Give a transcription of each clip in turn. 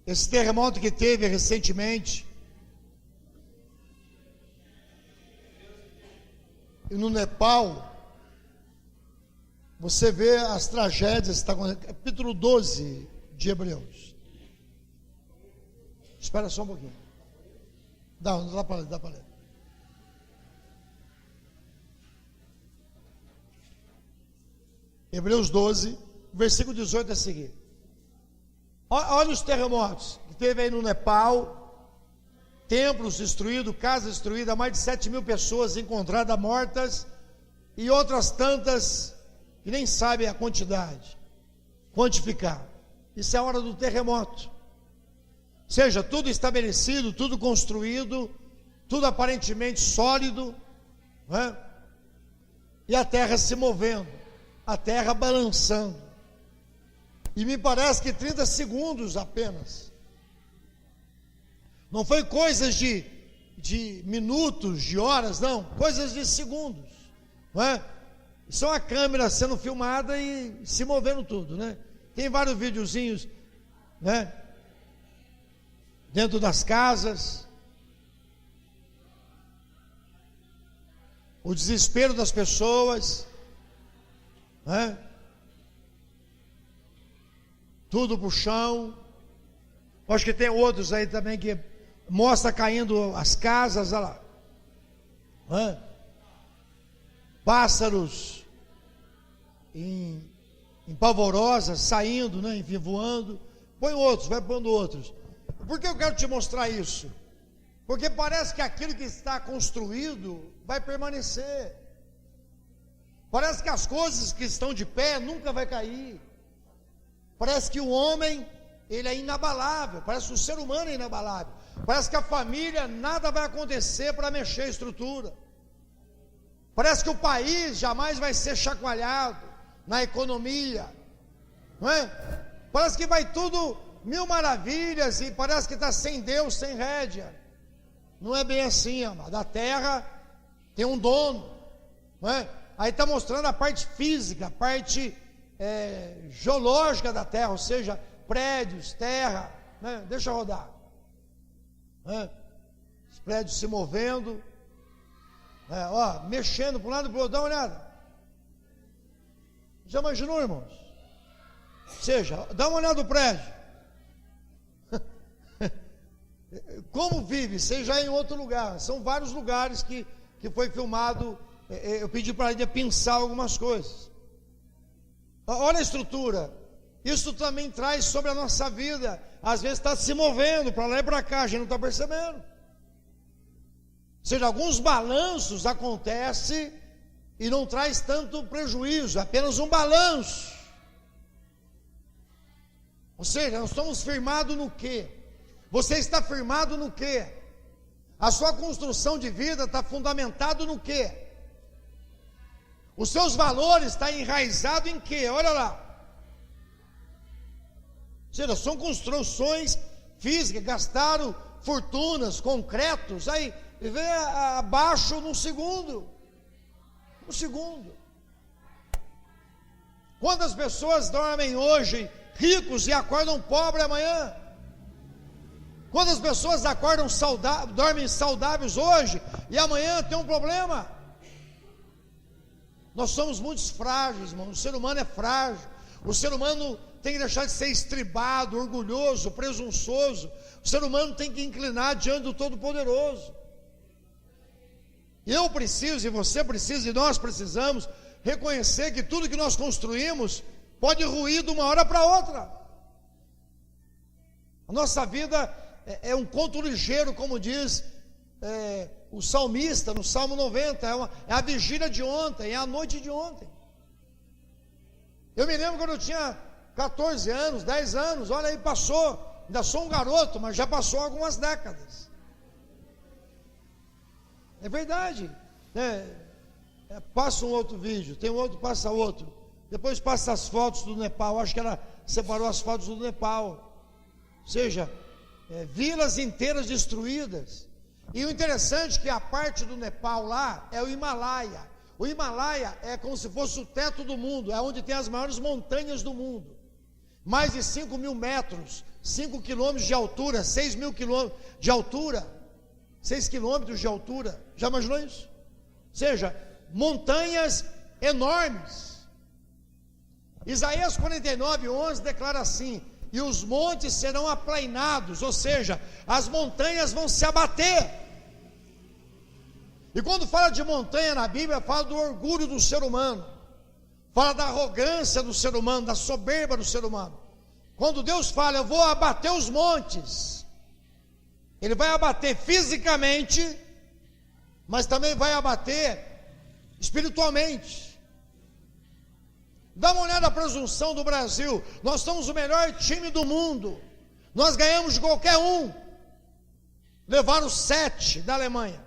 Esse terremoto que teve recentemente no Nepal, você vê as tragédias, está com capítulo 12 de Hebreus. Espera só um pouquinho. Dá para ler. Hebreus 12, versículo 18 a seguir. Olha os terremotos que teve aí no Nepal, templos destruídos, casas destruídas, mais de 7.000 pessoas encontradas mortas, e outras tantas que nem sabem a quantidade, quantificar. Isso é a hora do terremoto. Ou seja, tudo estabelecido, tudo construído, tudo aparentemente sólido, né? E a terra se movendo, a terra balançando. E me parece que 30 segundos apenas. Não foi coisas de minutos, de horas, não, coisas de segundos, não é? Só a câmera sendo filmada e se movendo tudo, né? Tem vários videozinhos, né? Dentro das casas, o desespero das pessoas, né? Tudo para o chão. Acho que tem outros aí também que mostra caindo as casas, olha lá, né? Pássaros em pavorosas, saindo, né? Enfim, voando. Põe outros, vai pondo outros. Por que eu quero te mostrar isso? Porque parece que aquilo que está construído vai permanecer. Parece que as coisas que estão de pé nunca vai cair. Parece que o homem, ele é inabalável. Parece que o ser humano é inabalável. Parece que a família, nada vai acontecer para mexer a estrutura. Parece que o país jamais vai ser chacoalhado na economia, não é? Parece que vai tudo mil maravilhas e parece que está sem Deus, sem rédea. Não é bem assim, amado. A terra tem um dono, não é? Aí está mostrando a parte física, a parte geológica da terra, ou seja, prédios, terra, né? Deixa rodar, né? Os prédios se movendo, mexendo para um lado e para o outro. Dá uma olhada. Já imaginou, irmãos? Ou seja, dá uma olhada no prédio. Como vive? Seja em outro lugar. São vários lugares que foi filmado. Eu pedi para ele pensar algumas coisas. Olha a estrutura. Isso também traz sobre a nossa vida. Às vezes está se movendo para lá e para cá, a gente não está percebendo. Ou seja, alguns balanços acontecem e não traz tanto prejuízo, é apenas um balanço. Ou seja, nós estamos firmados no quê? Você está firmado no quê? A sua construção de vida está fundamentado no quê? Os seus valores estão enraizados em quê? Olha lá. Ou seja, são construções físicas, gastaram fortunas, concretos, aí vem abaixo num segundo. Um segundo. Quantas pessoas dormem hoje ricos e acordam pobres amanhã? Quantas pessoas acordam dormem saudáveis hoje e amanhã tem um problema? Nós somos muito frágeis, irmão. O ser humano é frágil. O ser humano tem que deixar de ser estribado, orgulhoso, presunçoso. O ser humano tem que inclinar diante do Todo-Poderoso. Eu preciso, e você precisa, e nós precisamos reconhecer que tudo que nós construímos pode ruir de uma hora para outra. A nossa vida é um conto ligeiro, como diz o salmista no Salmo 90, é a vigília de ontem, é a noite de ontem. Eu me lembro quando eu tinha 14 anos, 10 anos, olha aí, passou, ainda sou um garoto, mas já passou algumas décadas. É verdade, né? Passa um outro vídeo, tem um outro, passa outro, depois passa as fotos do Nepal. Acho que ela separou as fotos do Nepal, ou seja, vilas inteiras destruídas. E o interessante é que a parte do Nepal lá é o Himalaia. O Himalaia é como se fosse o teto do mundo, é onde tem as maiores montanhas do mundo, mais de 5.000 metros, 5 quilômetros de altura, 6 mil quilômetros de altura, 6 quilômetros de altura. Já imaginou isso? Ou seja, montanhas enormes. Isaías 49:11 declara assim: e os montes serão aplainados, ou seja, as montanhas vão se abater. E quando fala de montanha na Bíblia, fala do orgulho do ser humano, fala da arrogância do ser humano, da soberba do ser humano. Quando Deus fala, eu vou abater os montes, Ele vai abater fisicamente, mas também vai abater espiritualmente. Dá uma olhada na presunção do Brasil. Nós somos o melhor time do mundo, nós ganhamos de qualquer um. Levaram 7 da Alemanha.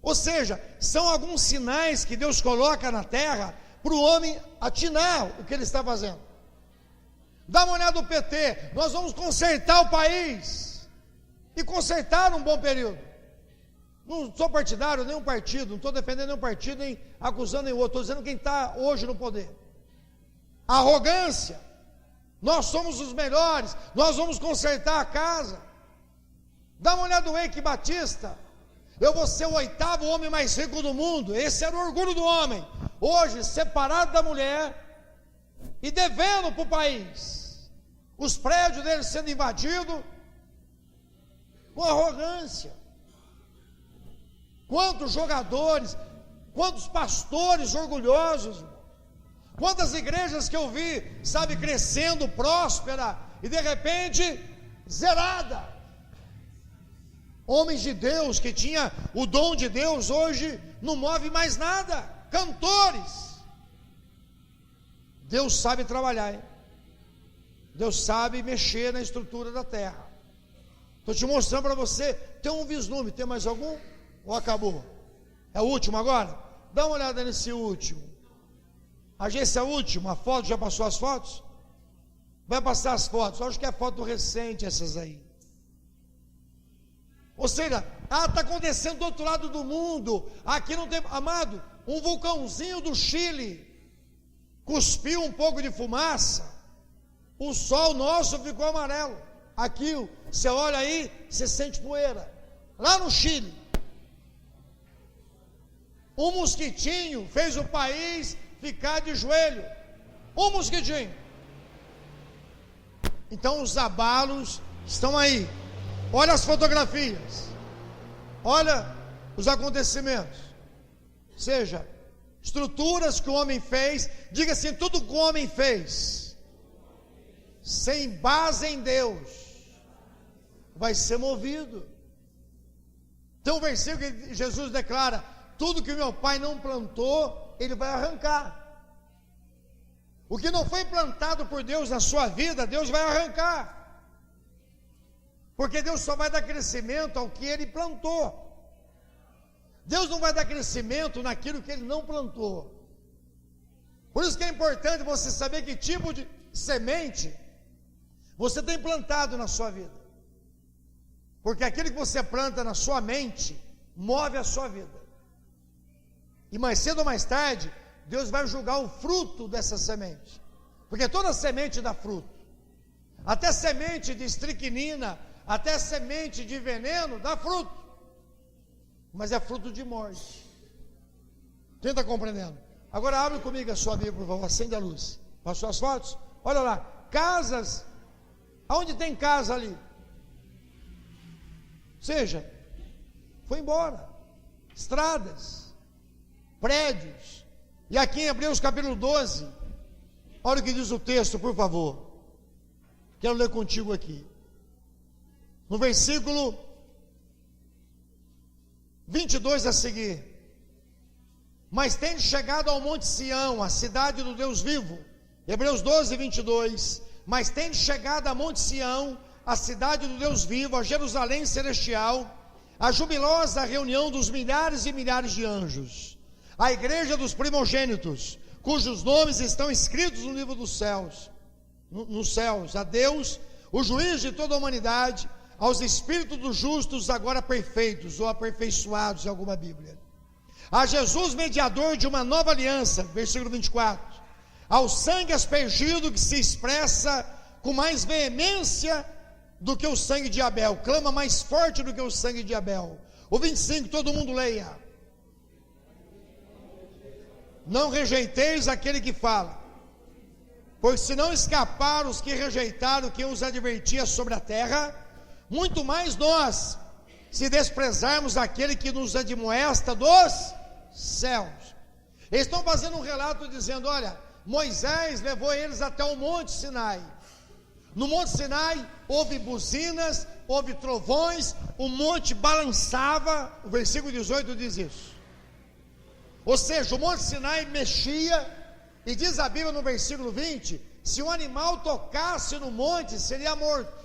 Ou seja, são alguns sinais que Deus coloca na terra para o homem atinar o que ele está fazendo. Dá uma olhada no PT. Nós vamos consertar o país, e consertar um bom período. Não sou partidário, nenhum partido, não estou defendendo nenhum partido, nem acusando nenhum outro, estou dizendo quem está hoje no poder. Arrogância, nós somos os melhores, nós vamos consertar a casa. Dá uma olhada no Eike Batista, eu vou ser o 8º homem mais rico do mundo. Esse era o orgulho do homem, hoje separado da mulher e devendo para o país, os prédios dele sendo invadidos, com arrogância. Quantos jogadores, quantos pastores orgulhosos, quantas igrejas que eu vi, sabe, crescendo, próspera, e de repente, zerada. Homens de Deus, que tinha o dom de Deus, hoje não move mais nada. Cantores. Deus sabe trabalhar, hein? Deus sabe mexer na estrutura da terra. Estou te mostrando para você, tem um vislumbre, tem mais algum? Ou acabou? É o último agora? Dá uma olhada nesse último. Esse é o último. A foto, já passou as fotos? Vai passar as fotos. Acho que é foto recente essas aí. Ou seja, está acontecendo do outro lado do mundo. Aqui não tem, amado, um vulcãozinho do Chile cuspiu um pouco de fumaça. O sol nosso ficou amarelo. Aqui, você olha aí, você sente poeira. Lá no Chile, um mosquitinho fez o país ficar de joelho. Um mosquitinho. Então os abalos estão aí. Olha as fotografias, olha os acontecimentos. Ou seja, estruturas que o homem fez. Diga assim: tudo que o homem fez sem base em Deus vai ser movido. Tem um versículo que Jesus declara: tudo que meu pai não plantou, ele vai arrancar. O que não foi plantado por Deus na sua vida, Deus vai arrancar. Porque Deus só vai dar crescimento ao que Ele plantou. Deus não vai dar crescimento naquilo que Ele não plantou. Por isso que é importante você saber que tipo de semente você tem plantado na sua vida. Porque aquilo que você planta na sua mente move a sua vida. E mais cedo ou mais tarde, Deus vai julgar o fruto dessa semente. Porque toda semente dá fruto. Até semente de estricnina, até semente de veneno dá fruto. Mas é fruto de morte. Quem está compreendendo? Agora abre comigo a sua Bíblia, por favor, acende a luz. Passou as fotos? Olha lá, casas. Aonde tem casa ali? Ou seja, foi embora. Estradas, prédios. E aqui em Hebreus capítulo 12, olha o que diz o texto, por favor. Quero ler contigo aqui. No versículo 22 a seguir: mas tende chegado ao monte Sião, a cidade do Deus vivo. Hebreus 12, 22. Mas tende chegado a monte Sião, a cidade do Deus vivo, a Jerusalém celestial, a jubilosa reunião dos milhares e milhares de anjos, a igreja dos primogênitos, cujos nomes estão escritos no livro dos céus, nos céus, a Deus, o juiz de toda a humanidade, aos espíritos dos justos agora perfeitos, ou aperfeiçoados em alguma Bíblia, a Jesus mediador de uma nova aliança, versículo 24, ao sangue aspergido que se expressa com mais veemência do que o sangue de Abel, clama mais forte do que o sangue de Abel. O 25, todo mundo leia. Não rejeiteis aquele que fala, pois se não escaparam os que rejeitaram quem os advertia sobre a terra, muito mais nós, se desprezarmos aquele que nos admoesta dos céus. Eles estão fazendo um relato dizendo, olha, Moisés levou eles até o Monte Sinai. No Monte Sinai houve buzinas, houve trovões, o monte balançava, o versículo 18 diz isso. Ou seja, o Monte Sinai mexia, e diz a Bíblia no versículo 20, se um animal tocasse no monte, seria morto.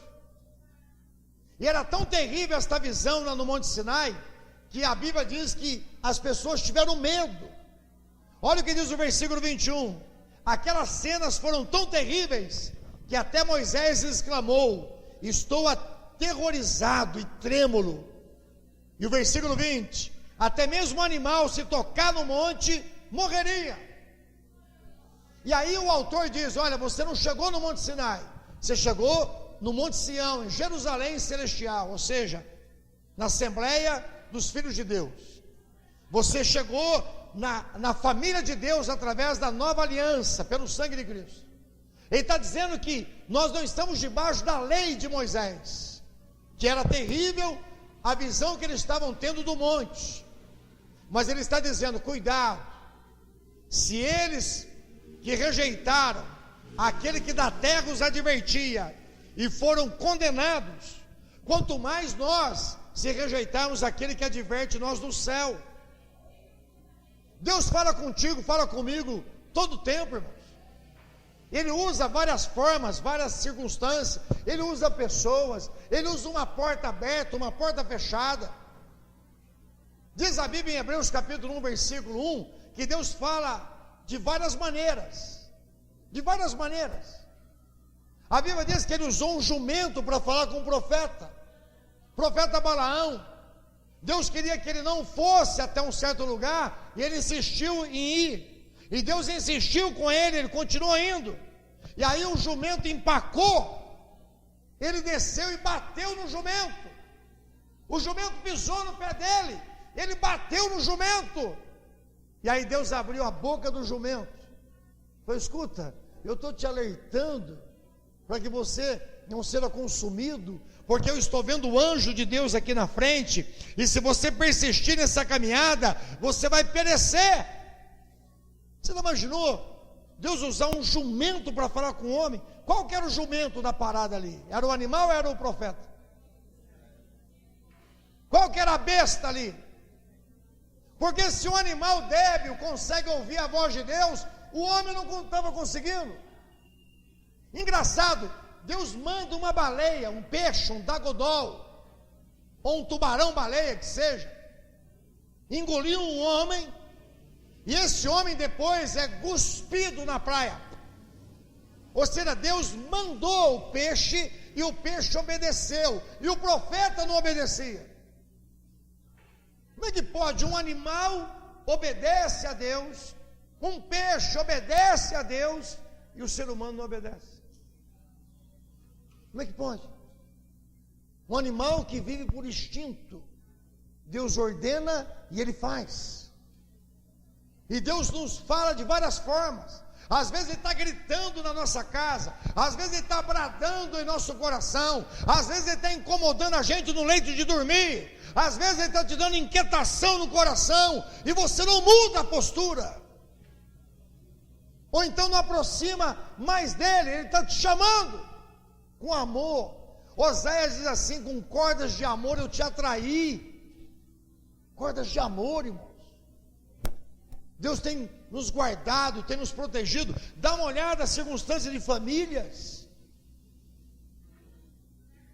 E era tão terrível esta visão lá no Monte Sinai, que a Bíblia diz que as pessoas tiveram medo. Olha o que diz o versículo 21, aquelas cenas foram tão terríveis, que até Moisés exclamou, estou aterrorizado e trêmulo. E o versículo 20, até mesmo o animal, se tocar no monte, morreria. E aí o autor diz, olha, você não chegou no Monte Sinai, você chegou no Monte Sião, em Jerusalém celestial, ou seja, na Assembleia dos Filhos de Deus. Você chegou na família de Deus, através da nova aliança, pelo sangue de Cristo. Ele está dizendo que nós não estamos debaixo da lei de Moisés, que era terrível a visão que eles estavam tendo do monte, mas ele está dizendo, cuidado, se eles que rejeitaram aquele que da terra os advertia, e foram condenados, quanto mais nós, se rejeitarmos aquele que adverte nós do céu. Deus fala contigo, fala comigo, todo o tempo, irmãos. Ele usa várias formas, várias circunstâncias, ele usa pessoas, ele usa uma porta aberta, uma porta fechada. Diz a Bíblia em Hebreus capítulo 1, versículo 1, que Deus fala de várias maneiras, A Bíblia diz que ele usou um jumento para falar com o profeta Balaão. Deus queria que ele não fosse até um certo lugar, e ele insistiu em ir. E Deus insistiu com ele, ele continuou indo. E aí o jumento empacou, ele desceu e bateu no jumento. O jumento pisou no pé dele, ele bateu no jumento. E aí Deus abriu a boca do jumento. Falou, escuta, eu estou te alertando, para que você não seja consumido, porque eu estou vendo o anjo de Deus aqui na frente, e se você persistir nessa caminhada, você vai perecer. Você não imaginou Deus usar um jumento para falar com o homem? Qual que era o jumento da parada ali? Era o animal ou era o profeta? Qual que era a besta ali? Porque se um animal débil consegue ouvir a voz de Deus, o homem não estava conseguindo. Engraçado, Deus manda uma baleia, um peixe, um dagodol, ou um tubarão-baleia que seja, engolir um homem, e esse homem depois é cuspido na praia. Ou seja, Deus mandou o peixe, e o peixe obedeceu, e o profeta não obedecia. Como é que pode? Um animal obedece a Deus, um peixe obedece a Deus, e o ser humano não obedece? Como é que pode? Um animal que vive por instinto, Deus ordena e ele faz. E Deus nos fala de várias formas. Às vezes Ele está gritando na nossa casa, às vezes Ele está bradando em nosso coração, às vezes Ele está incomodando a gente no leito de dormir, às vezes Ele está te dando inquietação no coração, e você não muda a postura, ou então não aproxima mais dEle. Ele está te chamando com amor. Oséias diz assim, com cordas de amor eu te atraí. Cordas de amor, irmãos. Deus tem nos guardado, tem nos protegido. Dá uma olhada às circunstâncias de famílias.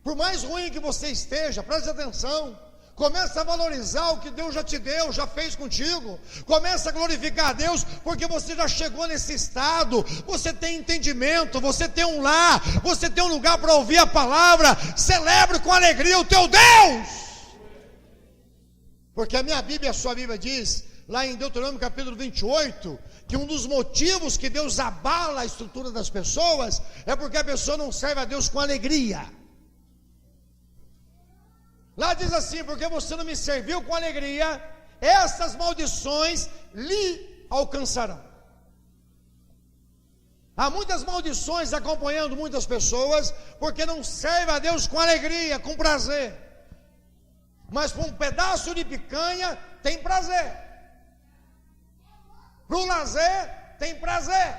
Por mais ruim que você esteja, preste atenção. Começa a valorizar o que Deus já te deu, já fez contigo. Começa a glorificar a Deus, porque você já chegou nesse estado. Você tem entendimento, você tem um lar, você tem um lugar para ouvir a palavra. Celebre com alegria o teu Deus. Porque a minha Bíblia e a sua Bíblia diz: lá em Deuteronômio capítulo 28, que um dos motivos que Deus abala a estrutura das pessoas é porque a pessoa não serve a Deus com alegria. Lá diz assim: porque você não me serviu com alegria, essas maldições lhe alcançarão. Há muitas maldições acompanhando muitas pessoas, porque não serve a Deus com alegria, com prazer. Mas para um pedaço de picanha tem prazer, para o lazer tem prazer,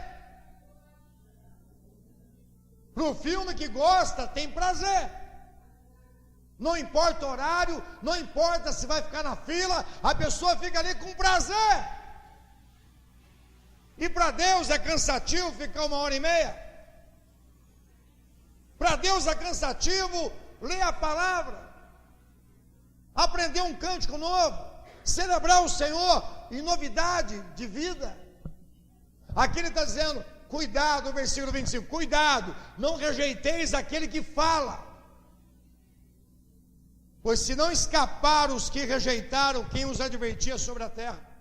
para o filme que gosta tem prazer. Não importa o horário, não importa se vai ficar na fila, a pessoa fica ali com prazer. E para Deus é cansativo ficar 1h30. Para Deus é cansativo ler a palavra, aprender um cântico novo, celebrar o Senhor em novidade de vida. Aqui ele está dizendo: cuidado, versículo 25, cuidado, não rejeiteis aquele que fala. Pois se não escaparam os que rejeitaram quem os advertia sobre a terra.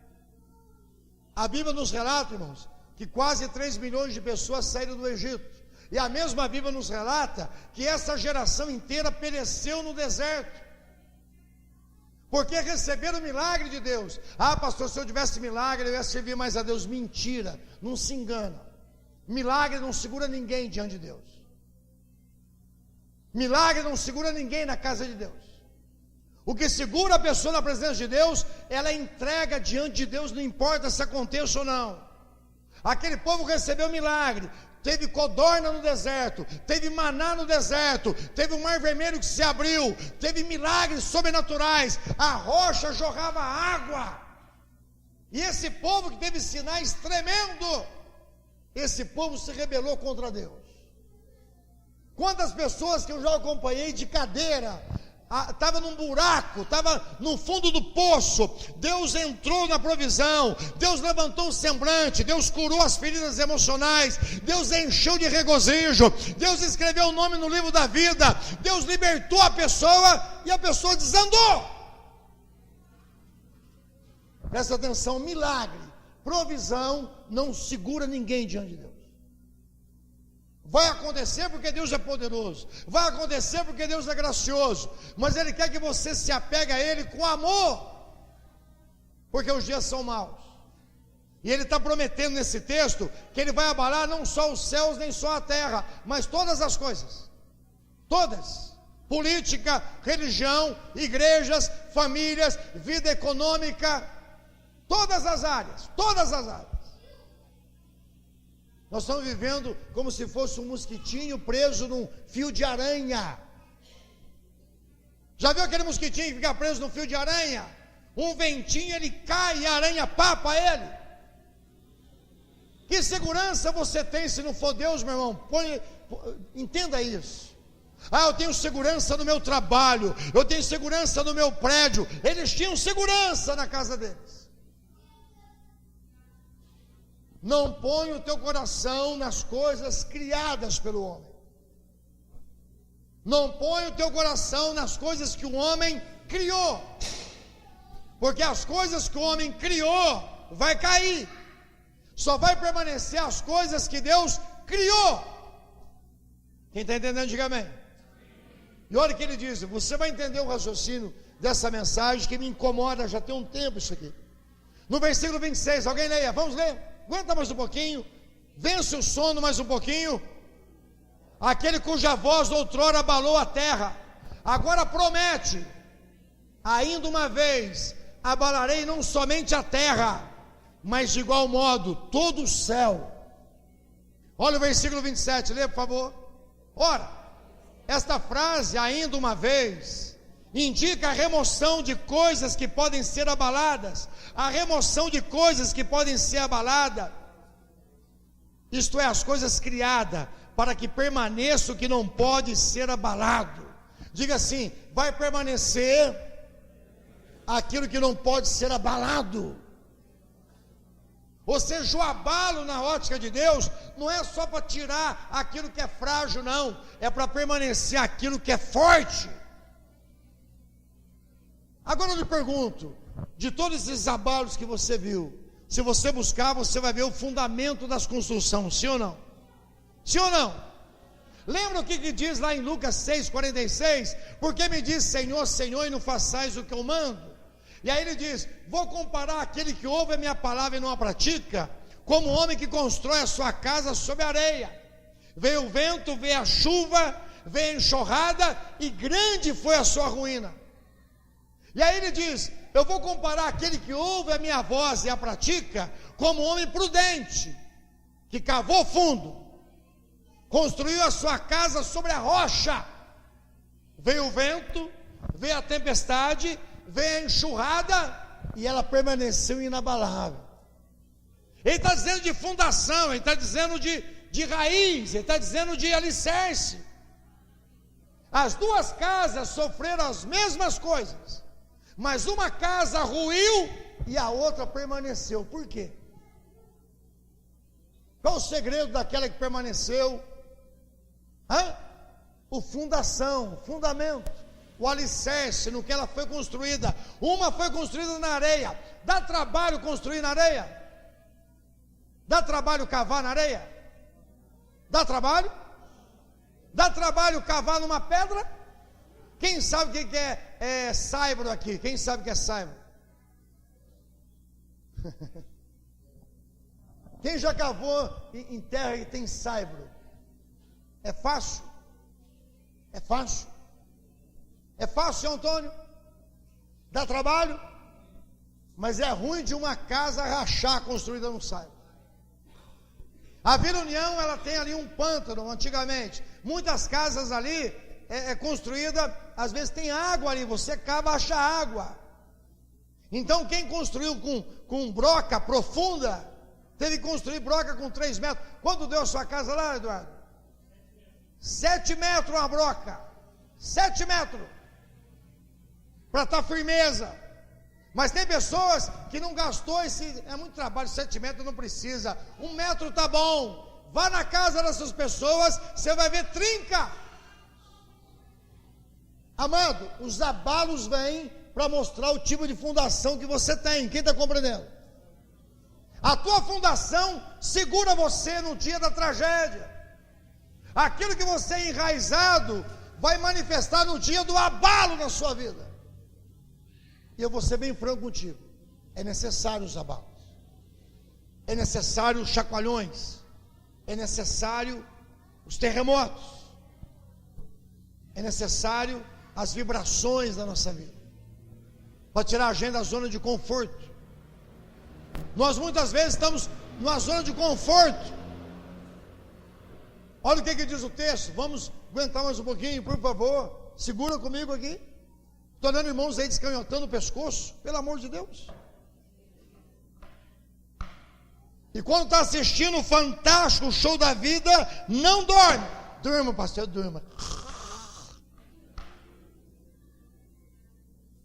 A Bíblia nos relata, irmãos, que quase 3 milhões de pessoas saíram do Egito. E a mesma Bíblia nos relata que essa geração inteira pereceu no deserto, porque receberam o milagre de Deus. Ah, pastor, se eu tivesse milagre, eu ia servir mais a Deus. Mentira, não se engana. Milagre não segura ninguém diante de Deus. Milagre não segura ninguém na casa de Deus. O que segura a pessoa na presença de Deus, ela entrega diante de Deus, não importa se aconteça ou não. Aquele povo recebeu milagre, teve codorna no deserto, teve maná no deserto, teve o mar vermelho que se abriu, teve milagres sobrenaturais, a rocha jorrava água. E esse povo que teve sinais tremendo, esse povo se rebelou contra Deus. Quantas pessoas que eu já acompanhei de cadeira, estava num buraco, estava no fundo do poço, Deus entrou na provisão, Deus levantou um semblante, Deus curou as feridas emocionais, Deus encheu de regozijo, Deus escreveu o nome no livro da vida, Deus libertou a pessoa e a pessoa desandou. Presta atenção, milagre, provisão não segura ninguém diante de Deus. Vai acontecer porque Deus é poderoso, vai acontecer porque Deus é gracioso, mas Ele quer que você se apegue a Ele com amor, porque os dias são maus. E Ele está prometendo nesse texto que Ele vai abalar não só os céus, nem só a terra, mas todas as coisas, todas, política, religião, igrejas, famílias, vida econômica, todas as áreas, todas as áreas. Nós estamos vivendo como se fosse um mosquitinho preso num fio de aranha. Já viu aquele mosquitinho que fica preso num fio de aranha? Um ventinho, ele cai e a aranha papa ele. Que segurança você tem se não for Deus, meu irmão? Entenda isso. Ah, eu tenho segurança no meu trabalho, eu tenho segurança no meu prédio. Eles tinham segurança na casa deles. Não põe o teu coração nas coisas criadas pelo homem. Não põe o teu coração nas coisas que o homem criou. Porque as coisas que o homem criou vai cair. Só vai permanecer as coisas que Deus criou. Quem está entendendo, diga amém. E olha o que ele diz, você vai entender o raciocínio dessa mensagem que me incomoda já tem um tempo isso aqui. No versículo 26, alguém leia, vamos ler? Aguenta mais um pouquinho, vence o sono mais um pouquinho. Aquele cuja voz outrora abalou a terra, agora promete, ainda uma vez, abalarei não somente a terra, mas de igual modo, todo o céu. Olha o versículo 27, lê por favor. Ora, esta frase, ainda uma vez, indica a remoção de coisas que podem ser abaladas, a remoção de coisas que podem ser abaladas, isto é, as coisas criadas, para que permaneça o que não pode ser abalado. Diga assim, vai permanecer aquilo que não pode ser abalado. Ou seja, o abalo na ótica de Deus, não é só para tirar aquilo que é frágil, não, é para permanecer aquilo que é forte. Agora eu lhe pergunto, de todos esses abalos que você viu, se você buscar, você vai ver o fundamento das construções, sim ou não? Sim ou não? Lembra o que diz lá em Lucas 6,46? Porque me diz Senhor, Senhor, e não façais o que eu mando? E aí ele diz, vou comparar aquele que ouve a minha palavra e não a pratica, como um homem que constrói a sua casa sobre areia. Veio o vento, veio a chuva, veio a enxurrada, e grande foi a sua ruína. E aí ele diz, eu vou comparar aquele que ouve a minha voz e a pratica, como um homem prudente, que cavou fundo, construiu a sua casa sobre a rocha. Veio o vento, veio a tempestade, veio a enxurrada, e ela permaneceu inabalável. Ele está dizendo de fundação, ele está dizendo de raiz, ele está dizendo de alicerce. As duas casas sofreram as mesmas coisas, mas uma casa ruiu e a outra permaneceu. Por quê? Qual o segredo daquela que permaneceu? O fundamento, o alicerce no que ela foi construída. Uma foi construída na areia. Dá trabalho construir na areia? Dá trabalho cavar na areia? Dá trabalho? Dá trabalho cavar numa pedra? Quem sabe o que é saibro aqui? Quem sabe o que é saibro? Quem já cavou em terra que tem saibro? É fácil? É fácil? É fácil, Antônio? Dá trabalho? Mas é ruim de uma casa rachar construída no saibro. A Vila União, ela tem ali um pântano, antigamente. Muitas casas ali é construída, às vezes tem água ali, você cava, acha água. Então quem construiu com broca profunda, teve que construir broca com 3 metros. Quanto deu a sua casa lá, Eduardo? 7 metros uma broca. 7 metros. Para estar firmeza. Mas tem pessoas que não gastou é muito trabalho, 7 metros não precisa, 1 metro está bom. Vá na casa dessas pessoas, você vai ver trinca. Amado, os abalos vêm para mostrar o tipo de fundação que você tem. Quem está compreendendo? A tua fundação segura você no dia da tragédia. Aquilo que você é enraizado vai manifestar no dia do abalo na sua vida. E eu vou ser bem franco contigo, é necessário os abalos, é necessário os chacoalhões, é necessário os terremotos, é necessário as vibrações da nossa vida, para tirar a gente da zona de conforto. Nós muitas vezes estamos numa zona de conforto. Olha o que diz o texto, vamos aguentar mais um pouquinho, por favor, segura comigo aqui. Estou olhando irmãos aí descanhotando o pescoço, pelo amor de Deus. E quando está assistindo o fantástico show da vida, não dorme. Durma, pastor, durma.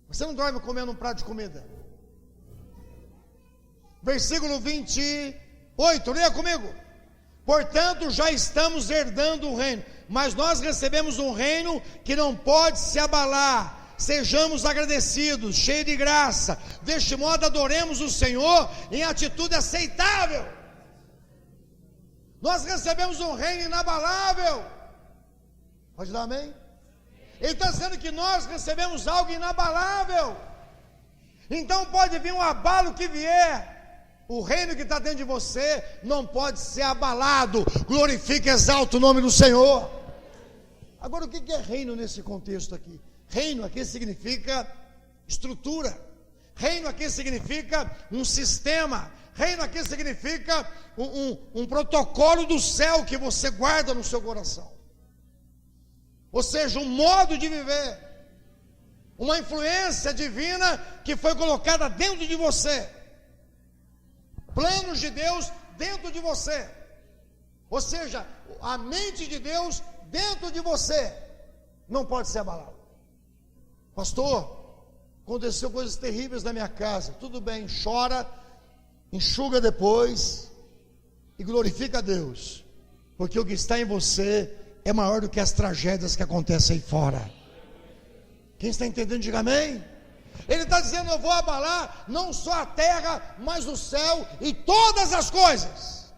Você não dorme comendo um prato de comida. Versículo 28, leia comigo. Portanto, já estamos herdando o reino, mas nós recebemos um reino que não pode se abalar. Sejamos agradecidos, cheios de graça. Deste modo adoremos o Senhor em atitude aceitável. Nós recebemos um reino inabalável. Pode dar amém? Ele está dizendo que nós recebemos algo inabalável. Então pode vir um abalo que vier, o reino que está dentro de você não pode ser abalado. Glorifique e exalta o nome do Senhor. Agora, o que é reino nesse contexto aqui? Reino aqui significa estrutura. Reino aqui significa um sistema. Reino aqui significa um protocolo do céu que você guarda no seu coração. Ou seja, um modo de viver. Uma influência divina que foi colocada dentro de você. Planos de Deus dentro de você. Ou seja, a mente de Deus dentro de você não pode ser abalada. Pastor, aconteceu coisas terríveis na minha casa. Tudo bem, chora, enxuga depois e glorifica a Deus, porque o que está em você é maior do que as tragédias que acontecem aí fora. Quem está entendendo, diga amém. Ele está dizendo: eu vou abalar não só a terra, mas o céu e todas as coisas.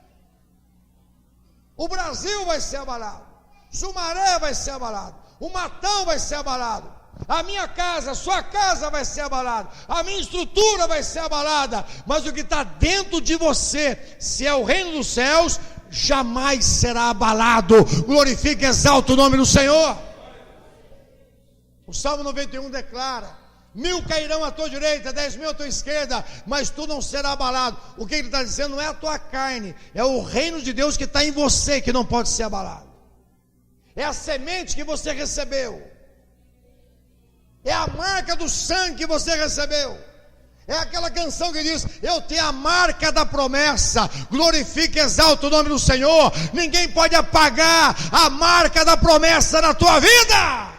O Brasil vai ser abalado, Sumaré vai ser abalado, o Matão vai ser abalado, a minha casa, a sua casa vai ser abalada, a minha estrutura vai ser abalada, mas o que está dentro de você, se é o reino dos céus, jamais será abalado. Glorifique e exalta o nome do Senhor. O Salmo 91 declara: 1000 cairão à tua direita, 10.000 à tua esquerda, mas tu não será abalado. O que ele está dizendo não é a tua carne, é o reino de Deus que está em você, que não pode ser abalado. É a semente que você recebeu, é a marca do sangue que você recebeu. É aquela canção que diz: eu tenho a marca da promessa. Glorifique e exalta o nome do Senhor. Ninguém pode apagar a marca da promessa na tua vida.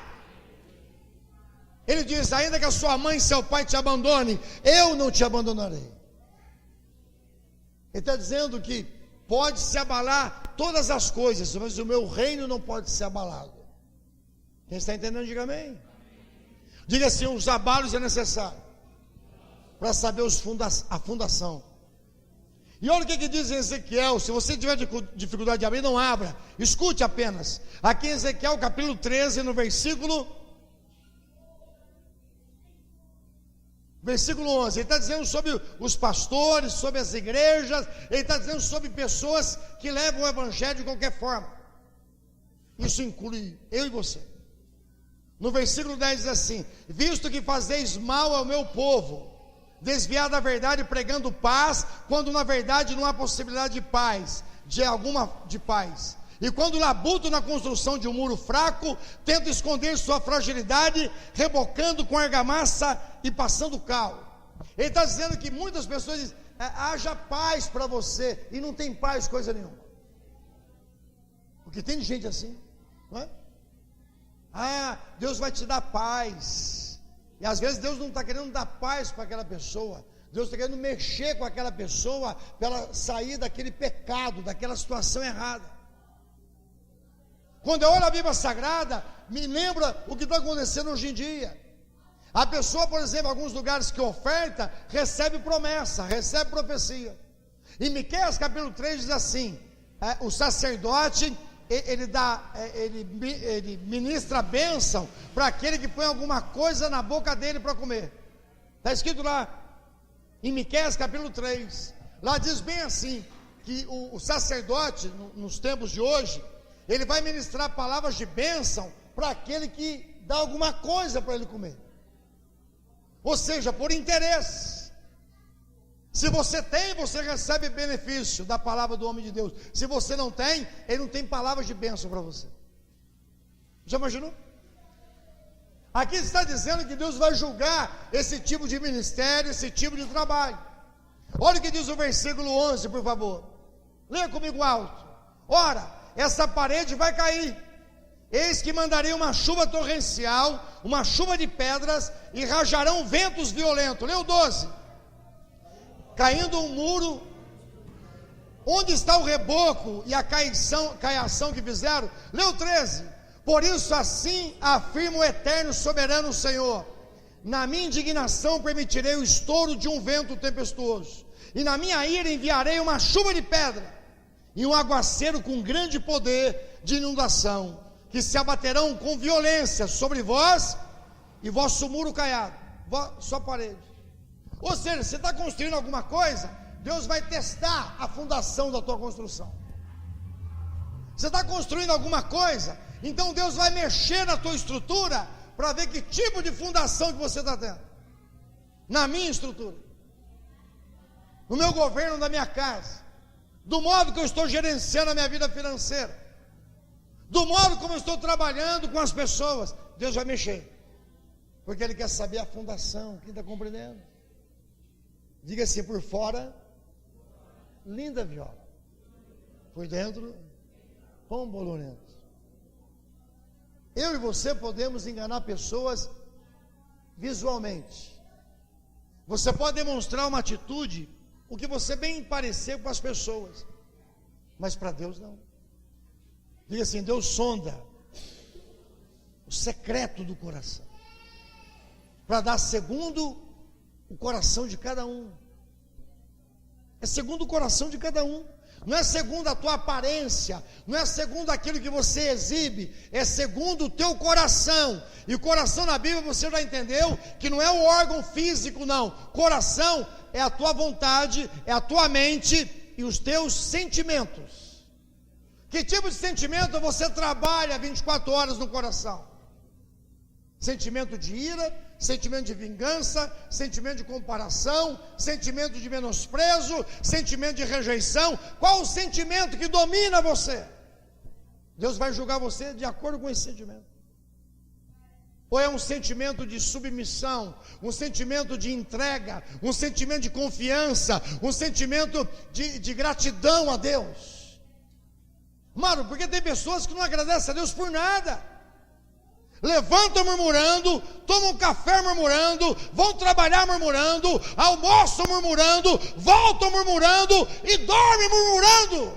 Ele diz: ainda que a sua mãe e seu pai te abandonem, eu não te abandonarei. Ele está dizendo que pode se abalar todas as coisas, mas o meu reino não pode ser abalado. Quem está entendendo, diga amém. Diga assim: os abalos é necessário para saber a fundação. E olha o que diz em Ezequiel. Se você tiver dificuldade de abrir, não abra, escute apenas. Aqui em Ezequiel capítulo 13, no versículo 11, ele está dizendo sobre os pastores, sobre as igrejas, ele está dizendo sobre pessoas que levam o evangelho de qualquer forma. Isso inclui eu e você. No versículo 10 diz assim: visto que fazeis mal ao meu povo, desviar da verdade, pregando paz, quando na verdade não há possibilidade de paz, de paz. E quando labuto na construção de um muro fraco, tento esconder sua fragilidade, rebocando com argamassa e passando cal. Ele está dizendo que muitas pessoas dizem: haja paz para você, e não tem paz coisa nenhuma. Porque tem gente assim, não é? Deus vai te dar paz. E às vezes Deus não está querendo dar paz para aquela pessoa, Deus está querendo mexer com aquela pessoa para ela sair daquele pecado, daquela situação errada. Quando eu olho a Bíblia Sagrada, me lembra o que está acontecendo hoje em dia. A pessoa, por exemplo, em alguns lugares que oferta, recebe promessa, recebe profecia. Em Miqueias capítulo 3 diz assim: o sacerdote ele ministra a bênção para aquele que põe alguma coisa na boca dele para comer. Está escrito lá em Miqueias capítulo 3. Lá diz bem assim, que o sacerdote nos tempos de hoje, ele vai ministrar palavras de bênção para aquele que dá alguma coisa para ele comer, ou seja, por interesse. Se você tem, você recebe benefício da palavra do homem de Deus. Se você não tem, ele não tem palavras de bênção para você. Já imaginou? Aqui está dizendo que Deus vai julgar esse tipo de ministério, esse tipo de trabalho. Olha o que diz o versículo 11, por favor. Leia comigo alto. Ora, essa parede vai cair. Eis que mandarei uma chuva torrencial, uma chuva de pedras, e rajarão ventos violentos. Leia o 12. Caindo um muro, onde está o reboco e a caiação que fizeram? Leia o 13. Por isso assim afirma o eterno soberano Senhor: na minha indignação permitirei o estouro de um vento tempestuoso, e na minha ira enviarei uma chuva de pedra, e um aguaceiro com grande poder de inundação, que se abaterão com violência sobre vós e vosso muro caiado, sua parede. Ou seja, você está construindo alguma coisa, Deus vai testar a fundação da tua construção. Você está construindo alguma coisa, então Deus vai mexer na tua estrutura para ver que tipo de fundação que você está tendo. Na minha estrutura, no meu governo da minha casa, do modo que eu estou gerenciando a minha vida financeira, do modo como eu estou trabalhando com as pessoas, Deus vai mexer, porque Ele quer saber a fundação. Quem está compreendendo? Diga assim: por fora, linda viola, por dentro, pão bolorento. Eu e você podemos enganar pessoas visualmente. Você pode demonstrar uma atitude, o que você bem parecer com as pessoas, mas para Deus não. Diga assim: Deus sonda o secreto do coração. para dar segundo o coração de cada um. É segundo o coração de cada um. Não é segundo a tua aparência, não é segundo aquilo que você exibe, é segundo o teu coração. E o coração na Bíblia, você já entendeu que não é o órgão físico, não. Coração é a tua vontade, é a tua mente e os teus sentimentos. Que tipo de sentimento você trabalha 24 horas no coração? Sentimento de ira, sentimento de vingança, sentimento de comparação, sentimento de menosprezo, sentimento de rejeição. Qual o sentimento que domina você? Deus vai julgar você de acordo com esse sentimento. Ou é um sentimento de submissão, um sentimento de entrega, um sentimento de confiança, um sentimento de gratidão a Deus? Mano, porque tem pessoas que não agradecem a Deus por nada. Levantam murmurando, tomam café murmurando, vão trabalhar murmurando, almoçam murmurando, voltam murmurando e dormem murmurando.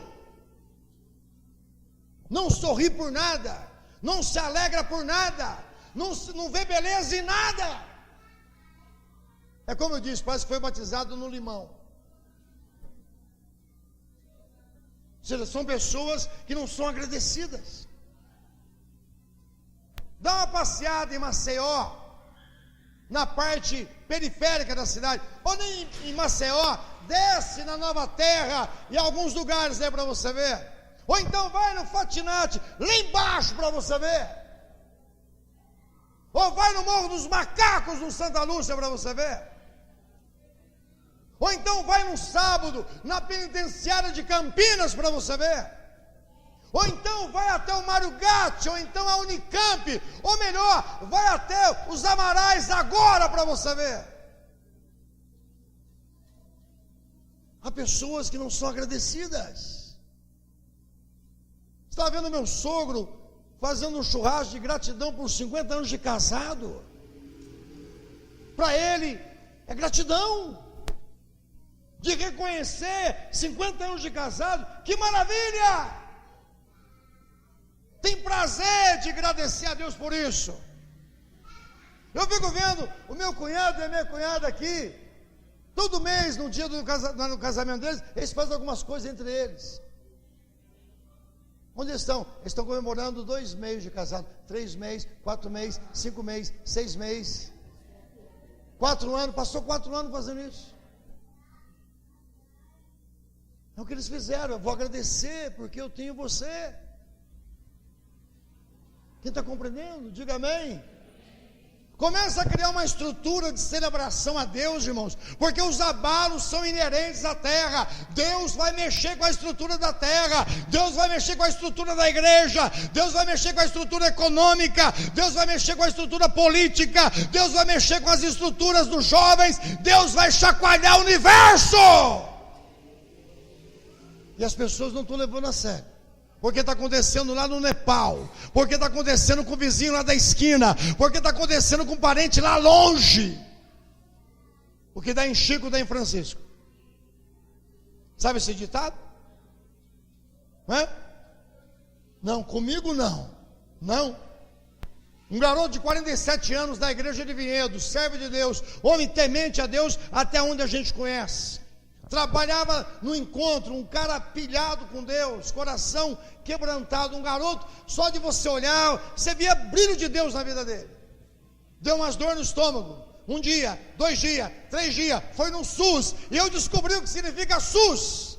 Não sorri por nada, não se alegra por nada, não vê beleza em nada. É como eu disse, parece que foi batizado no limão. Ou seja, são pessoas que não são agradecidas. Dá uma passeada em Maceió, na parte periférica da cidade, ou nem em Maceió, desce na Nova Terra e alguns lugares aí para você ver. Ou então vai no Fatinate, lá embaixo para você ver. Ou vai no Morro dos Macacos, no Santa Lúcia, para você ver. Ou então vai no sábado, na penitenciária de Campinas, para você ver. Ou então vai até o Mário Gatti, ou então a Unicamp, ou melhor, vai até os Amarais agora para você ver. Há pessoas que não são agradecidas. Estava vendo meu sogro fazendo um churrasco de gratidão por 50 anos de casado. Para ele é gratidão de reconhecer 50 anos de casado. Que maravilha! Tem prazer de agradecer a Deus por isso. Eu fico vendo o meu cunhado e a minha cunhada aqui, todo mês, no dia do casamento deles, eles fazem algumas coisas entre eles. Onde estão? Eles estão comemorando 2 meses de casado, 3 meses, 4 meses, 5 meses, 6 meses, 4 anos, passou 4 anos fazendo isso. É o que eles fizeram. Eu vou agradecer porque eu tenho você. Quem está compreendendo? Diga amém. Começa a criar uma estrutura de celebração a Deus, irmãos, porque os abalos são inerentes à terra. Deus vai mexer com a estrutura da terra, Deus vai mexer com a estrutura da igreja, Deus vai mexer com a estrutura econômica, Deus vai mexer com a estrutura política, Deus vai mexer com as estruturas dos jovens, Deus vai chacoalhar o universo. E as pessoas não estão levando a sério. Porque está acontecendo lá no Nepal, porque está acontecendo com o vizinho lá da esquina, porque está acontecendo com um parente lá longe. O que dá em Chico, dá em Francisco. Sabe esse ditado? Não, comigo não. Não. Um garoto de 47 anos da igreja de Vinhedo, servo de Deus, homem temente a Deus, até onde a gente conhece. Trabalhava no encontro, um cara pilhado com Deus, coração quebrantado, um garoto, só de você olhar, você via brilho de Deus na vida dele. Deu umas dores no estômago, 1 dia, 2 dias, 3 dias, foi no SUS, e eu descobri o que significa SUS,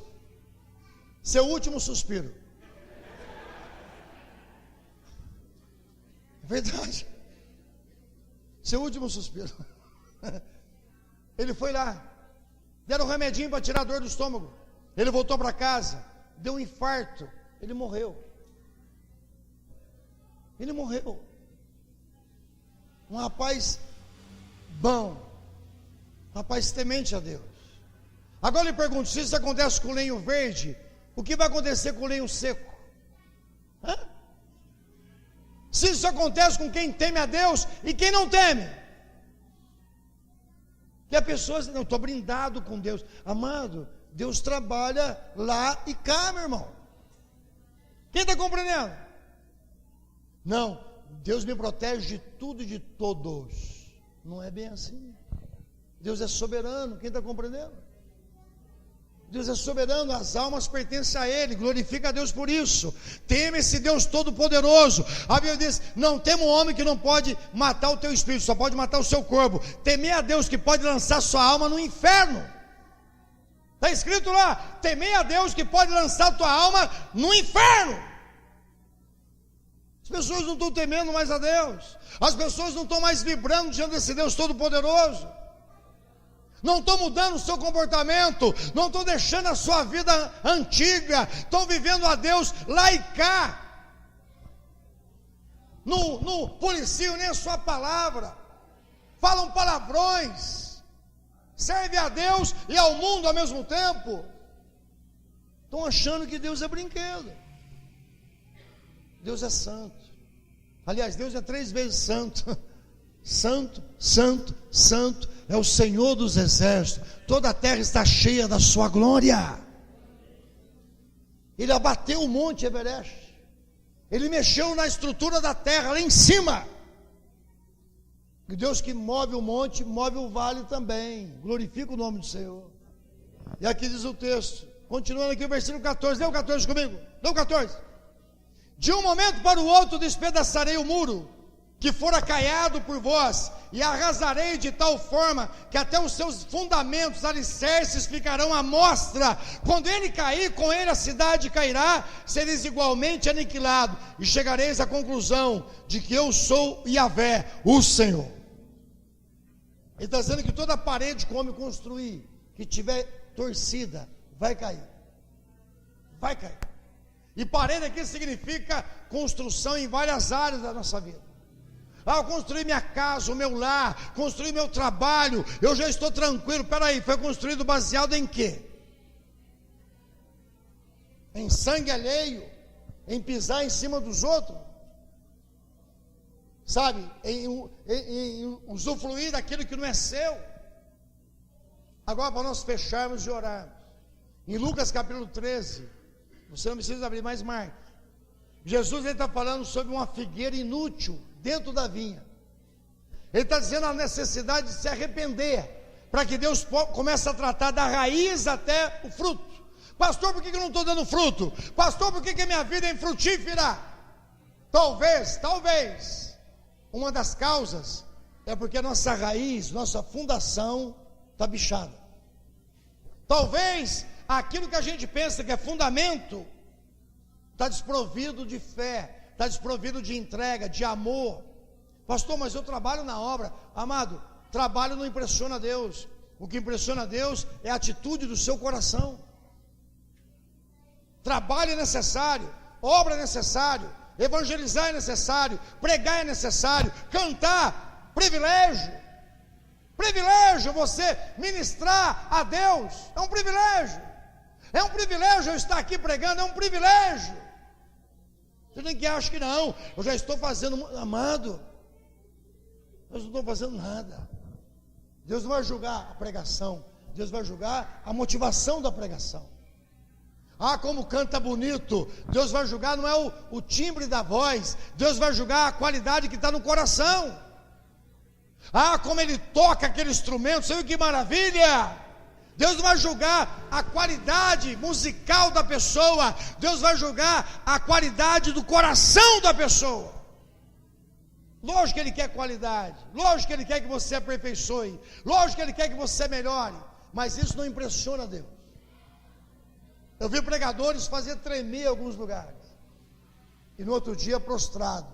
seu último suspiro. É verdade, seu último suspiro. Ele foi lá, deram um remedinho para tirar a dor do estômago. Ele voltou para casa, deu um infarto, ele morreu. Ele morreu. Um rapaz bom, um rapaz temente a Deus. Agora eu lhe pergunto, se isso acontece com o lenho verde, o que vai acontecer com o lenho seco? Se isso acontece com quem teme a Deus e quem não teme, que a pessoa diz, não, estou brindado com Deus. Amado, Deus trabalha lá e cá, meu irmão. Quem está compreendendo? Não, Deus me protege de tudo e de todos. Não é bem assim. Deus é soberano, quem está compreendendo? Deus é soberano, as almas pertencem a Ele, glorifica a Deus por isso. Teme esse Deus todo-poderoso. A Bíblia diz: não teme um homem que não pode matar o teu espírito, só pode matar o seu corpo. Temei a Deus que pode lançar sua alma no inferno. Está escrito lá: temei a Deus que pode lançar a tua alma no inferno. As pessoas não estão temendo mais a Deus, as pessoas não estão mais vibrando diante desse Deus todo-poderoso, não estão mudando o seu comportamento, não estão deixando a sua vida antiga, estão vivendo a Deus lá e cá, não policiam nem a sua palavra, falam palavrões, servem a Deus e ao mundo ao mesmo tempo, estão achando que Deus é brinquedo. Deus é santo. Aliás, Deus é 3 vezes santo. Santo, santo, santo é o Senhor dos exércitos. Toda a terra está cheia da sua glória. Ele abateu o monte Everest. Ele mexeu na estrutura da terra lá em cima. E Deus que move o monte, move o vale também. Glorifica o nome do Senhor. E aqui diz o texto, continuando aqui o versículo 14. Lê o 14 comigo. Lê o 14. De um momento para o outro despedaçarei o muro que fora caiado por vós, e arrasarei de tal forma que até os seus fundamentos, alicerces, ficarão à mostra. Quando ele cair, com ele a cidade cairá, sereis igualmente aniquilado, e chegareis à conclusão de que eu sou Yahvé, o Senhor. Ele está dizendo que toda parede que o homem construir, que tiver torcida, vai cair. Vai cair. E parede aqui significa construção em várias áreas da nossa vida. Eu construí minha casa, o meu lar, construí meu trabalho, eu já estou tranquilo. Peraí, foi construído baseado em quê? Em sangue alheio, em pisar em cima dos outros, sabe, em usufruir daquilo que não é seu. Agora, para nós fecharmos e orarmos, em Lucas capítulo 13, você não precisa abrir mais Marcos. Jesus está falando sobre uma figueira inútil dentro da vinha. Ele está dizendo a necessidade de se arrepender, para que Deus comece a tratar da raiz até o fruto. Pastor, por que eu não estou dando fruto? Pastor, por que a minha vida é infrutífera? Talvez, uma das causas é porque a nossa raiz, nossa fundação está bichada. Talvez aquilo que a gente pensa que é fundamento está desprovido de fé, está desprovido de entrega, de amor. Pastor, mas eu trabalho na obra. Amado, trabalho não impressiona Deus. O que impressiona Deus é a atitude do seu coração. Trabalho é necessário, obra é necessário, evangelizar é necessário, pregar é necessário, cantar, privilégio você ministrar a Deus, é um privilégio eu estar aqui pregando, é um privilégio. Você nem que acha que não, eu já estou fazendo, amado, eu não estou fazendo nada. Deus não vai julgar a pregação, Deus vai julgar a motivação da pregação. Ah, como canta bonito, Deus vai julgar, não é o timbre da voz, Deus vai julgar a qualidade que está no coração. Ah, como ele toca aquele instrumento, sabe que maravilha! Deus não vai julgar a qualidade musical da pessoa, Deus vai julgar a qualidade do coração da pessoa. Lógico que Ele quer qualidade, lógico que Ele quer que você aperfeiçoe, lógico que Ele quer que você melhore, mas isso não impressiona Deus. Eu vi pregadores fazer tremer em alguns lugares, e no outro dia prostrado.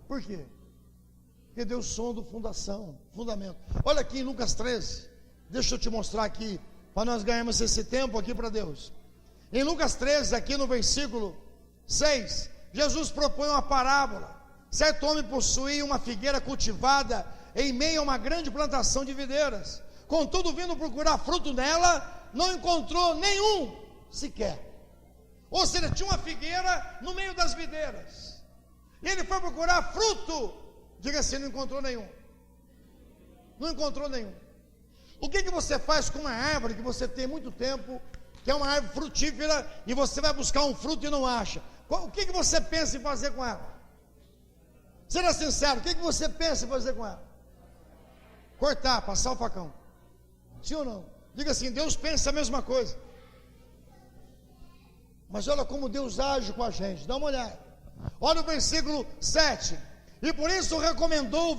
Por quê? Porque Deus sonda fundamento. Olha aqui em Lucas 13, deixa eu te mostrar aqui, para nós ganharmos esse tempo aqui para Deus. Em Lucas 13, aqui no versículo 6, Jesus propõe uma parábola. Certo homem possuía uma figueira cultivada em meio a uma grande plantação de videiras. Contudo, vindo procurar fruto nela, não encontrou nenhum sequer. Ou seja, tinha uma figueira no meio das videiras. E ele foi procurar fruto. Diga assim, não encontrou nenhum. Não encontrou nenhum. O que você faz com uma árvore que você tem muito tempo, que é uma árvore frutífera, e você vai buscar um fruto e não acha? O que você pensa em fazer com ela? Seja sincero, o que você pensa em fazer com ela? cortar, passar o facão. Sim ou não? Diga assim, Deus pensa a mesma coisa. Mas olha como Deus age com a gente, dá uma olhada. Olha o versículo 7. E por isso recomendou o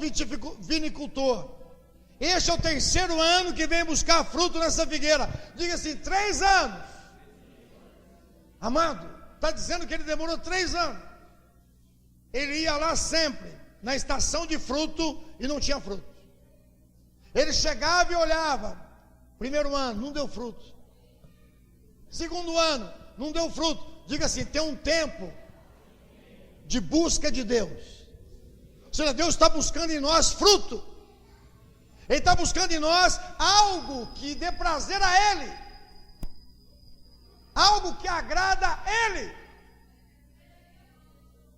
vinicultor. Este é o 3º ano que vem buscar fruto nessa figueira. Diga assim, 3 anos. Amado, está dizendo que ele demorou 3 anos. Ele ia lá sempre, na estação de fruto, e não tinha fruto. Ele chegava e olhava. 1º ano, não deu fruto. 2º ano, não deu fruto. Diga assim, tem um tempo de busca de Deus. Ou seja, Deus está buscando em nós fruto. Ele está buscando em nós algo que dê prazer a Ele, algo que agrada a Ele.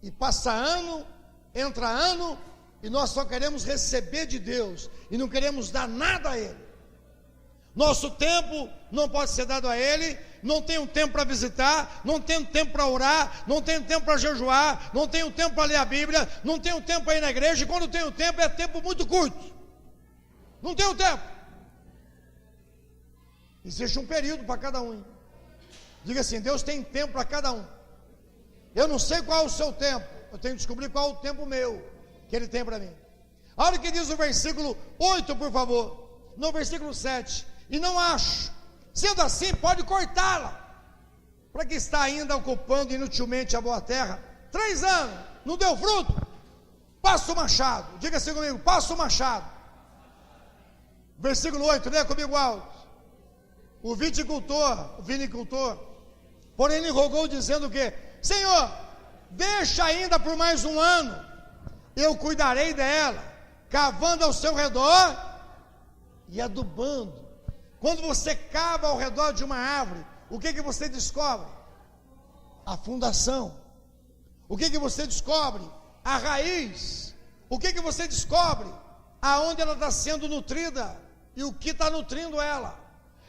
E passa ano, entra ano, e nós só queremos receber de Deus, e não queremos dar nada a Ele. Nosso tempo não pode ser dado a Ele. Não tenho tempo para visitar, não tenho tempo para orar, não tenho tempo para jejuar, não tenho tempo para ler a Bíblia, não tenho tempo para ir na igreja, e quando tenho tempo é tempo muito curto. Não tenho tempo. Existe um período para cada um. Diga assim, Deus tem tempo para cada um. Eu não sei qual é o seu tempo, eu tenho que descobrir qual é o tempo meu, que Ele tem para mim. Olha o que diz o versículo 8, por favor. No versículo 7. E não acho. Sendo assim, pode cortá-la. Para que está ainda ocupando inutilmente a boa terra? 3 anos, não deu fruto? Passa o machado. Diga assim comigo, passa o machado. Versículo 8, leia comigo alto. O vinicultor, porém lhe rogou dizendo o quê? Senhor, deixa ainda por mais 1 ano, eu cuidarei dela, cavando ao seu redor e adubando. Quando você cava ao redor de uma árvore, o que você descobre? A fundação. O que você descobre? A raiz. O que você descobre? Aonde ela está sendo nutrida e o que está nutrindo ela.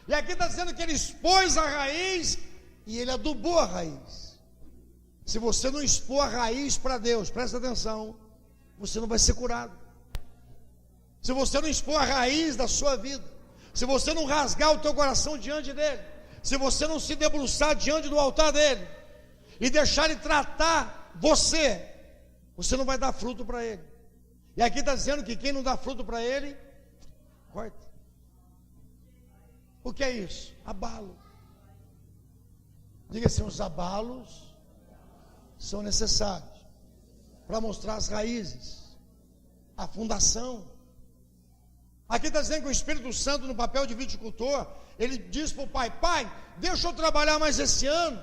E aqui está dizendo que ele expôs a raiz e ele adubou a raiz. Se você não expor a raiz para Deus, presta atenção, você não vai ser curado. Se você não expor a raiz da sua vida, se você não rasgar o teu coração diante dele, se você não se debruçar diante do altar dele e deixar ele tratar você, você não vai dar fruto para ele. E aqui está dizendo que quem não dá fruto para ele, corta. O que é isso? Abalo. Diga assim, os abalos são necessários para mostrar as raízes, a fundação. Aqui está dizendo que o Espírito Santo, no papel de viticultor, ele diz para o pai, pai, deixa eu trabalhar mais esse ano.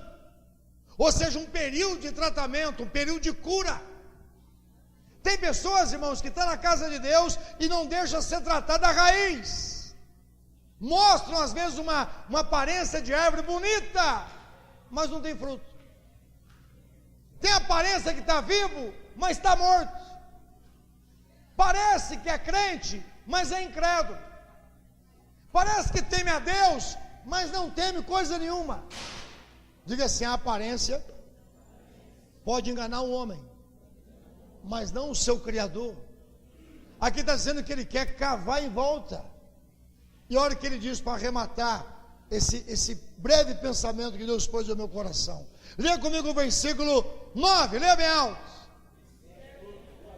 Ou seja, um período de tratamento, um período de cura. Tem pessoas, irmãos, que estão na casa de Deus e não deixam ser tratada a raiz. Mostram às vezes uma aparência de árvore bonita, mas não tem fruto. Tem aparência que está vivo, mas está morto. Parece que é crente, mas é incrédulo. Parece que teme a Deus, mas não teme coisa nenhuma. Diga assim, a aparência pode enganar o homem, mas não o seu Criador. Aqui está dizendo que ele quer cavar em volta. E olha o que ele diz para arrematar esse breve pensamento que Deus pôs no meu coração. Leia comigo o versículo 9, leia bem alto.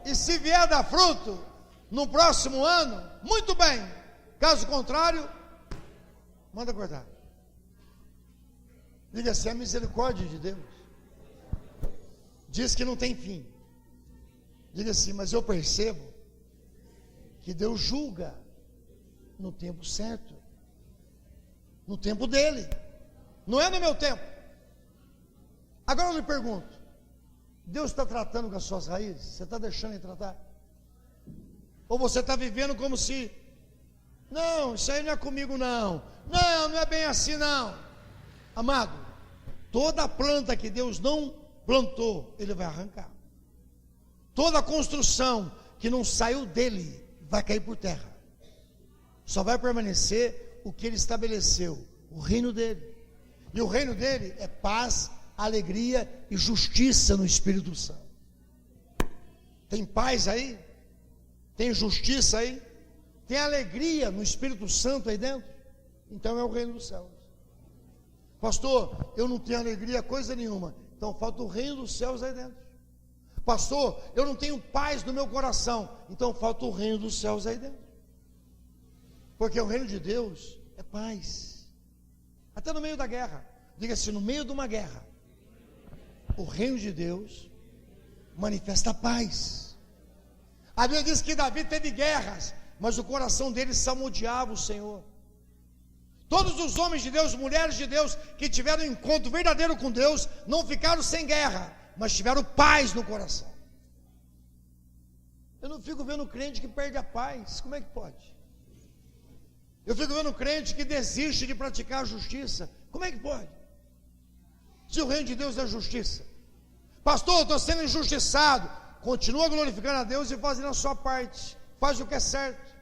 E se vier dar fruto no próximo ano, muito bem. Caso contrário, manda cortar. Diga assim, a misericórdia de Deus diz que não tem fim. Diga assim, mas eu percebo que Deus julga no tempo certo, no tempo dele, não é no meu tempo. Agora eu lhe pergunto, Deus está tratando com as suas raízes? Você está deixando ele tratar? Ou você está vivendo como se, não, isso aí não é comigo não, não é bem assim não. Amado, toda planta que Deus não plantou, Ele vai arrancar. Toda construção que não saiu dele, vai cair por terra. Só vai permanecer o que Ele estabeleceu, o reino dele. E o reino dele é paz, alegria e justiça no Espírito Santo. Tem paz aí? Tem justiça aí? Tem alegria no Espírito Santo aí dentro? Então é o reino dos céus. Pastor, eu não tenho alegria, coisa nenhuma. Então falta o reino dos céus aí dentro. Pastor, eu não tenho paz no meu coração. Então falta o reino dos céus aí dentro. Porque o reino de Deus é paz. Até no meio da guerra. Diga-se, no meio de uma guerra, o reino de Deus manifesta paz. A Bíblia diz que Davi teve guerras, mas o coração dele salmodiava o Senhor. Todos os homens de Deus, mulheres de Deus, que tiveram um encontro verdadeiro com Deus, não ficaram sem guerra, mas tiveram paz no coração. Eu não fico vendo crente que perde a paz. Como é que pode? Eu fico vendo crente que desiste de praticar a justiça. Como é que pode? Se o reino de Deus é justiça. Pastor, eu estou sendo injustiçado. Continua glorificando a Deus e fazendo a sua parte. Faz o que é certo.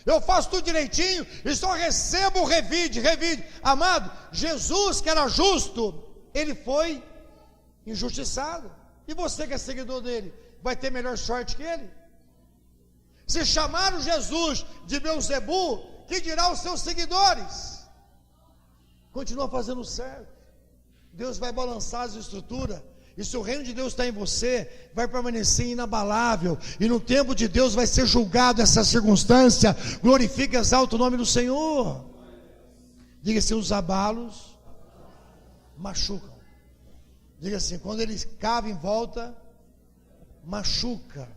Eu faço tudo direitinho e só recebo o revide. Amado, Jesus, que era justo, ele foi injustiçado. E você que é seguidor dele, vai ter melhor sorte que ele? Se chamaram Jesus de Beelzebu, que dirá os seus seguidores? Continua fazendo certo. Deus vai balançar as estruturas. E se o reino de Deus está em você, vai permanecer inabalável. E no tempo de Deus vai ser julgado essa circunstância. Glorifica e exalta o nome do Senhor. Diga assim: os abalos machucam. Diga assim: quando eles cavam em volta, machuca.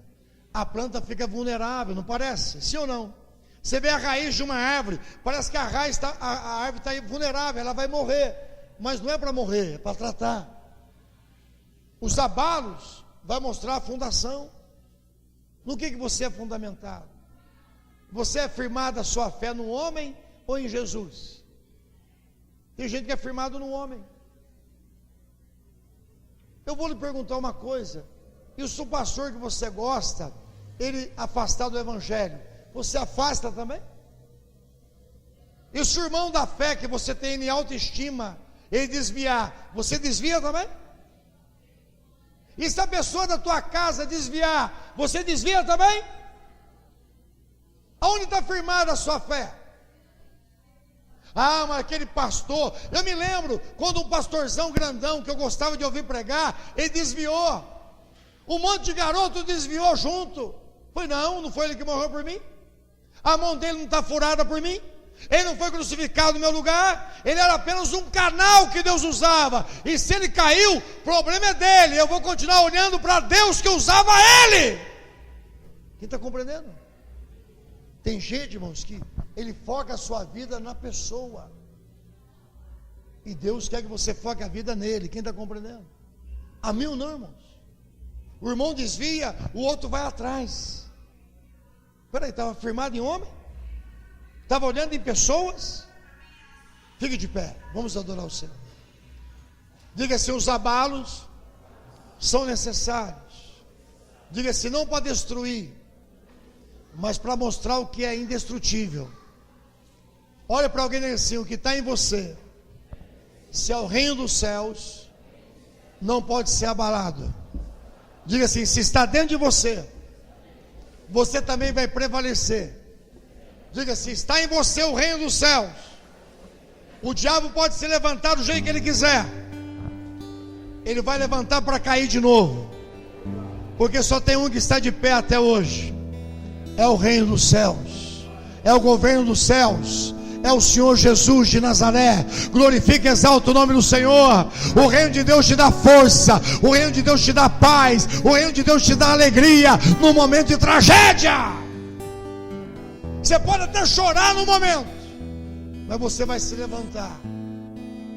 A planta fica vulnerável, não parece? Sim ou não? Você vê a raiz de uma árvore, parece que a árvore está vulnerável, ela vai morrer. Mas não é para morrer, é para tratar. Os abalos vai mostrar a fundação. No que você é fundamentado? Você é firmado a sua fé no homem ou em Jesus? Tem gente que é firmado no homem. Eu vou lhe perguntar uma coisa: e se o pastor que você gosta, ele afastar do evangelho, você afasta também? E se o irmão da fé que você tem em autoestima, ele desviar, você desvia também? E se a pessoa da tua casa desviar, você desvia também? Aonde está firmada a sua fé? Ah, mas aquele pastor, eu me lembro quando um pastorzão grandão que eu gostava de ouvir pregar, ele desviou. Um monte de garoto desviou junto. Não foi ele que morreu por mim? A mão dele não está furada por mim? Ele não foi crucificado no meu lugar? Ele era apenas um canal que Deus usava. E se ele caiu, o problema é dele. Eu vou continuar olhando para Deus que usava ele. Quem está compreendendo? Tem gente, irmãos, que ele foca a sua vida na pessoa, e Deus quer que você foque a vida nele. Quem está compreendendo? A mim não, irmãos. O irmão desvia, o outro vai atrás. Peraí, estava firmado em homem? Estava olhando em pessoas? Fique de pé, vamos adorar o Senhor. Diga assim: os abalos são necessários. Diga assim: não para destruir, mas para mostrar o que é indestrutível. Olha para alguém e diga assim: o que está em você, se é o reino dos céus, não pode ser abalado. Diga assim: se está dentro de você, você também vai prevalecer. Diga assim: está em você o reino dos céus. O diabo pode se levantar do jeito que ele quiser, ele vai levantar para cair de novo, porque só tem um que está de pé até hoje. É o reino dos céus, é o governo dos céus, é o Senhor Jesus de Nazaré. Glorifica e exalta o nome do Senhor. O reino de Deus te dá força, o reino de Deus te dá paz, o reino de Deus te dá alegria no momento de tragédia. Você pode até chorar no momento, mas você vai se levantar,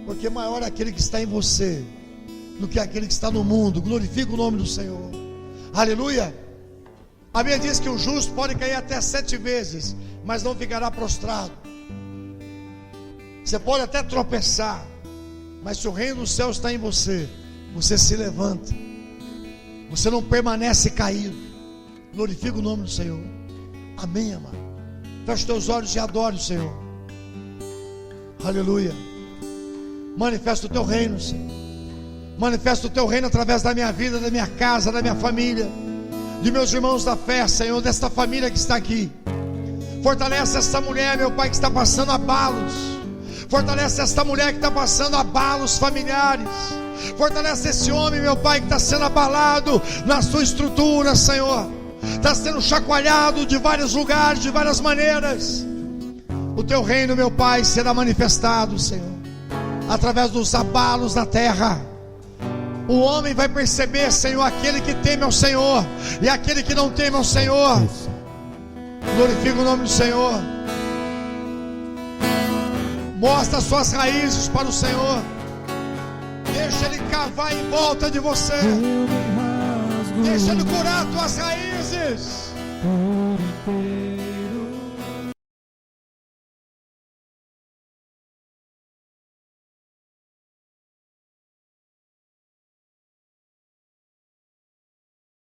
porque maior é aquele que está em você do que aquele que está no mundo. Glorifica o nome do Senhor. Aleluia. A Bíblia diz que o justo pode cair até 7 vezes, mas não ficará prostrado. Você pode até tropeçar, mas se o reino dos céus está em você, você se levanta, você não permanece caído. Glorifica o nome do Senhor. Amém, amado. Feche os teus olhos e adore o Senhor. Aleluia. Manifesta o teu reino, Senhor. Manifesta o teu reino através da minha vida, da minha casa, da minha família, de meus irmãos da fé, Senhor, desta família que está aqui. Fortalece essa mulher, meu Pai, que está passando abalos. Fortalece essa mulher que está passando abalos familiares. Fortalece esse homem, meu Pai, que está sendo abalado na sua estrutura, Senhor. Está sendo chacoalhado de vários lugares, de várias maneiras. O teu reino, meu Pai, será manifestado, Senhor, através dos abalos na terra. O homem vai perceber, Senhor, aquele que teme ao Senhor e aquele que não teme ao Senhor. Glorifica o nome do Senhor. Mostra as suas raízes para o Senhor. Deixa Ele cavar em volta de você. Deixa Ele curar as tuas raízes.